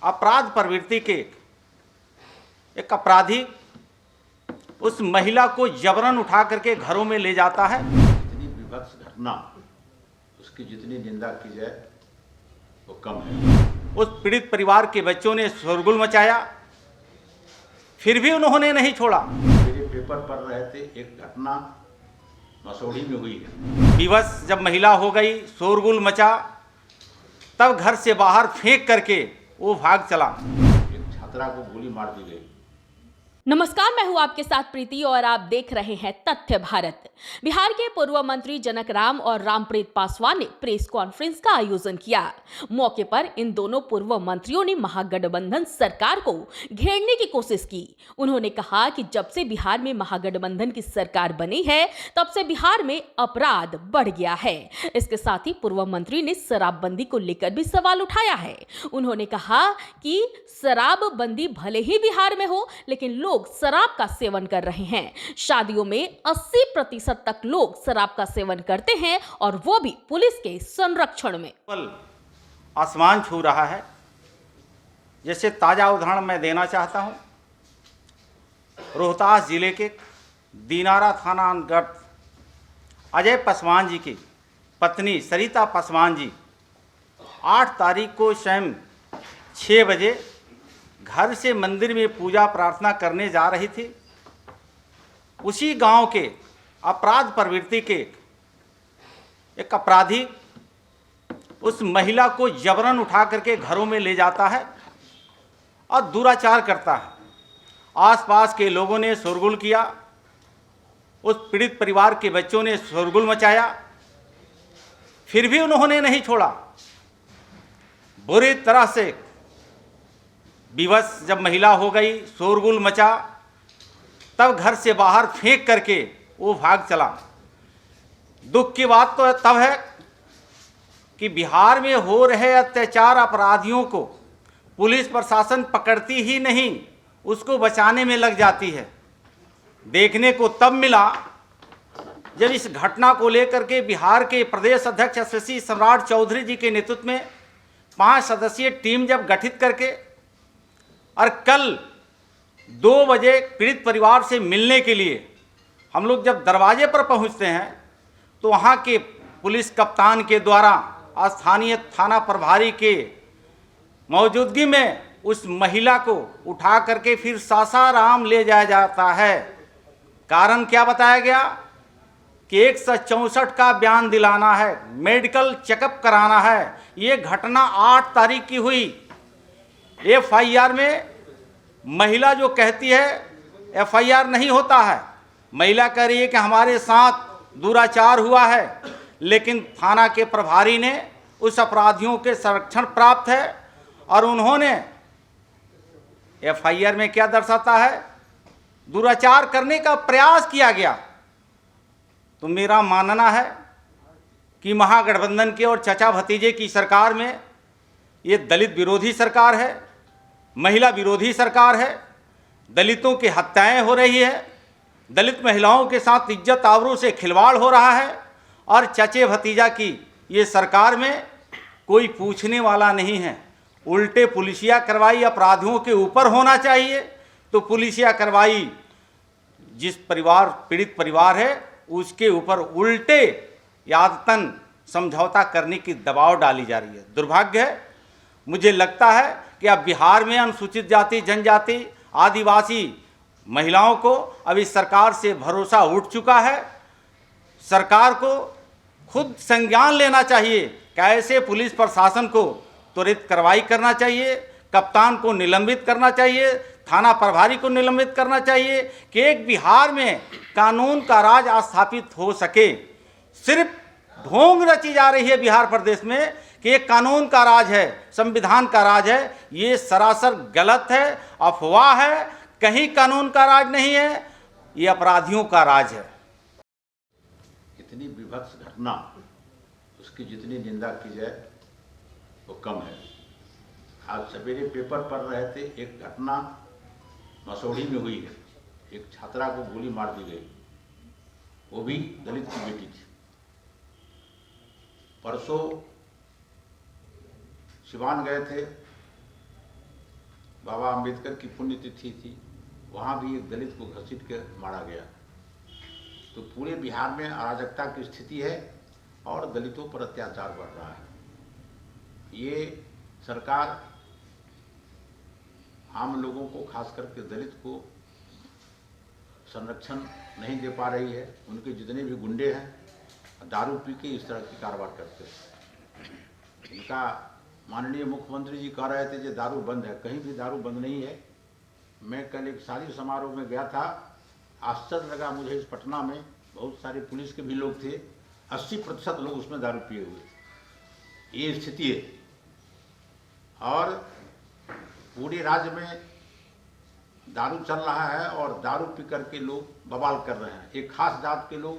अपराध प्रवृत्ति के एक अपराधी उस महिला को जबरन उठा करके घरों में ले जाता है। जितनी विभत्स घटना उसकी जितनी निंदा की जाए वो कम है। उस पीड़ित परिवार के बच्चों ने शोरगुल मचाया, फिर भी उन्होंने नहीं छोड़ा। मेरे पेपर पढ़ रहे थे, एक घटना मसौढ़ी में हुई है। विवश जब महिला हो गई, शोरगुल मचा, तब घर से बाहर फेंक करके वो भाग चला। एक छात्रा को गोली मार दी गई। नमस्कार, मैं हूं आपके साथ प्रीति और आप देख रहे हैं तथ्य भारत। बिहार के पूर्व मंत्री जनक राम और रामप्रीत पासवान ने प्रेस कॉन्फ्रेंस का आयोजन किया। मौके पर इन दोनों पूर्व मंत्रियों ने महागठबंधन सरकार को घेरने की कोशिश की। उन्होंने कहा कि जब से बिहार में महागठबंधन की सरकार बनी है, तब से बिहार में अपराध बढ़ गया है। इसके साथ ही पूर्व मंत्री ने शराबबंदी को लेकर भी सवाल उठाया है। उन्होंने कहा कि शराबबंदी भले ही बिहार में हो, लेकिन लोग शराब का सेवन कर रहे हैं। शादियों में 80% तक लोग शराब का सेवन करते हैं और वो भी पुलिस के संरक्षण में। आसमान छू रहा है। जैसे ताजा उदाहरण मैं देना चाहता हूं, रोहतास जिले के दीनारा थाना अंतर्गत अजय पासवान जी की पत्नी सरिता पासवान जी 8 तारीख को स्वयं 6 बजे घर से मंदिर में पूजा प्रार्थना करने जा रही थी। उसी गांव के अपराध प्रवृत्ति के एक अपराधी उस महिला को जबरन उठा करके घरों में ले जाता है और दुराचार करता है। आसपास के लोगों ने शोरगुल किया, उस पीड़ित परिवार के बच्चों ने शोरगुल मचाया, फिर भी उन्होंने नहीं छोड़ा। बुरी तरह से विवश जब महिला हो गई, शोरगुल मचा, तब घर से बाहर फेंक करके वो भाग चला। दुख की बात तो तब है कि बिहार में हो रहे अत्याचार अपराधियों को पुलिस प्रशासन पकड़ती ही नहीं, उसको बचाने में लग जाती है। देखने को तब मिला जब इस घटना को लेकर के बिहार के प्रदेश अध्यक्ष यशस्वी सम्राट चौधरी जी के नेतृत्व में 5 सदस्यीय टीम जब गठित करके और कल 2 बजे पीड़ित परिवार से मिलने के लिए हम लोग जब दरवाजे पर पहुंचते हैं, तो वहां के पुलिस कप्तान के द्वारा स्थानीय थाना प्रभारी के मौजूदगी में उस महिला को उठा करके फिर सासाराम ले जाया जाता है। कारण क्या बताया गया कि 164 का बयान दिलाना है, मेडिकल चेकअप कराना है। ये घटना 8 तारीख की हुई। FIR में महिला जो कहती है FIR नहीं होता है, महिला कह रही है कि हमारे साथ दुराचार हुआ है, लेकिन थाना के प्रभारी ने उस अपराधियों के संरक्षण प्राप्त है और उन्होंने FIR में क्या दर्शाता है, दुराचार करने का प्रयास किया गया। तो मेरा मानना है कि महागठबंधन के और चचा भतीजे की सरकार में ये दलित विरोधी सरकार है, महिला विरोधी सरकार है। दलितों की हत्याएं हो रही है, दलित महिलाओं के साथ इज्जत आबरू से खिलवाड़ हो रहा है और चचे भतीजा की ये सरकार में कोई पूछने वाला नहीं है। उल्टे पुलिसिया कार्रवाई अपराधियों के ऊपर होना चाहिए, तो पुलिसिया कार्रवाई जिस परिवार पीड़ित परिवार है उसके ऊपर उल्टे यादतन समझौता करने की दबाव डाली जा रही है। दुर्भाग्य है। मुझे लगता है कि अब बिहार में अनुसूचित जाति, जनजाति, आदिवासी महिलाओं को अब इस सरकार से भरोसा उठ चुका है। सरकार को खुद संज्ञान लेना चाहिए कि ऐसे पुलिस प्रशासन को त्वरित कार्रवाई करना चाहिए, कप्तान को निलंबित करना चाहिए, थाना प्रभारी को निलंबित करना चाहिए कि एक बिहार में कानून का राज स्थापित हो सके। सिर्फ ढोंग रची जा रही है बिहार प्रदेश में कि एक कानून का राज है, संविधान का राज है। ये सरासर गलत है, अफवाह है। कहीं कानून का राज नहीं है, ये अपराधियों का राज है। इतनी विभत्स घटना उसकी जितनी निंदा की जाए वो कम है। आज सवेरे पेपर पढ़ रहे थे, एक घटना मसौढ़ी में हुई है। एक छात्रा को गोली मार दी गई, वो भी दलित की बेटी थी। परसों सिवान गए थे, बाबा अम्बेडकर की पुण्यतिथि थी, वहाँ भी एक दलित को घसीट के मारा गया। तो पूरे बिहार में अराजकता की स्थिति है और दलितों पर अत्याचार बढ़ रहा है। ये सरकार आम लोगों को, खास करके दलित को संरक्षण नहीं दे पा रही है। उनके जितने भी गुंडे हैं दारू पी के इस तरह की कारोबार करते हैं। उनका माननीय मुख्यमंत्री जी कह रहे थे कि दारू बंद है, कहीं भी दारू बंद नहीं है। मैं कल एक शादी समारोह में गया था, आश्चर्य लगा मुझे। इस पटना में बहुत सारे पुलिस के भी लोग थे, 80% लोग उसमें दारू पिए हुए थे। ये स्थिति है और पूरे राज्य में दारू चल रहा है और दारू पी करके लोग बवाल कर रहे हैं। एक खास जात के लोग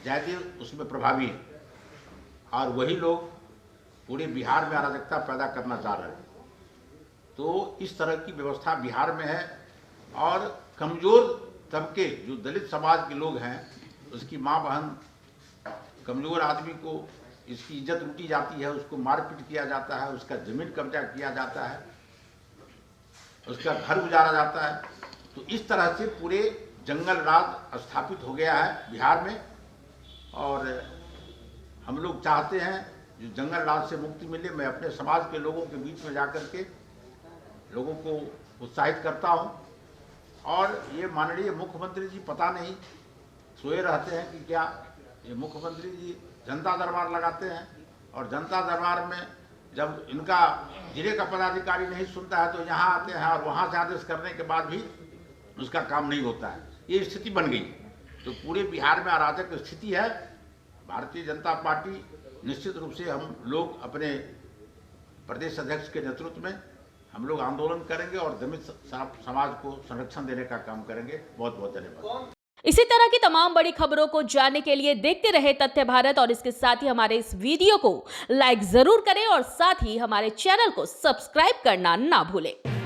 ज़्यादा उसमें प्रभावी हैं और वही लोग पूरे बिहार में अराजकता पैदा करना चाह रहे हैं। तो इस तरह की व्यवस्था बिहार में है और कमज़ोर तबके जो दलित समाज के लोग हैं, उसकी माँ बहन, कमज़ोर आदमी को इसकी इज्जत लूटी जाती है, उसको मारपीट किया जाता है, उसका ज़मीन कब्जा किया जाता है, उसका घर उजाड़ा जाता है। तो इस तरह से पूरे जंगल राज स्थापित हो गया है बिहार में और हम लोग चाहते हैं जो जंगल राज से मुक्ति मिले। मैं अपने समाज के लोगों के बीच में जाकर के लोगों को उत्साहित करता हूं और ये माननीय मुख्यमंत्री जी पता नहीं सोए रहते हैं कि क्या। ये मुख्यमंत्री जी जनता दरबार लगाते हैं और जनता दरबार में जब इनका जिले का पदाधिकारी नहीं सुनता है तो यहाँ आते हैं और वहाँ से आदेश करने के बाद भी उसका काम नहीं होता है। ये स्थिति बन गई। तो पूरे बिहार में अराजक स्थिति है। भारतीय जनता पार्टी निश्चित रूप से हम लोग अपने प्रदेश अध्यक्ष के नेतृत्व में हम लोग आंदोलन करेंगे और दलित समाज को संरक्षण देने का काम करेंगे। बहुत बहुत धन्यवाद। इसी तरह की तमाम बड़ी खबरों को जानने के लिए देखते रहे तथ्य भारत और इसके साथ ही हमारे इस वीडियो को लाइक जरूर करें और साथ ही हमारे चैनल को सब्सक्राइब करना ना भूलें।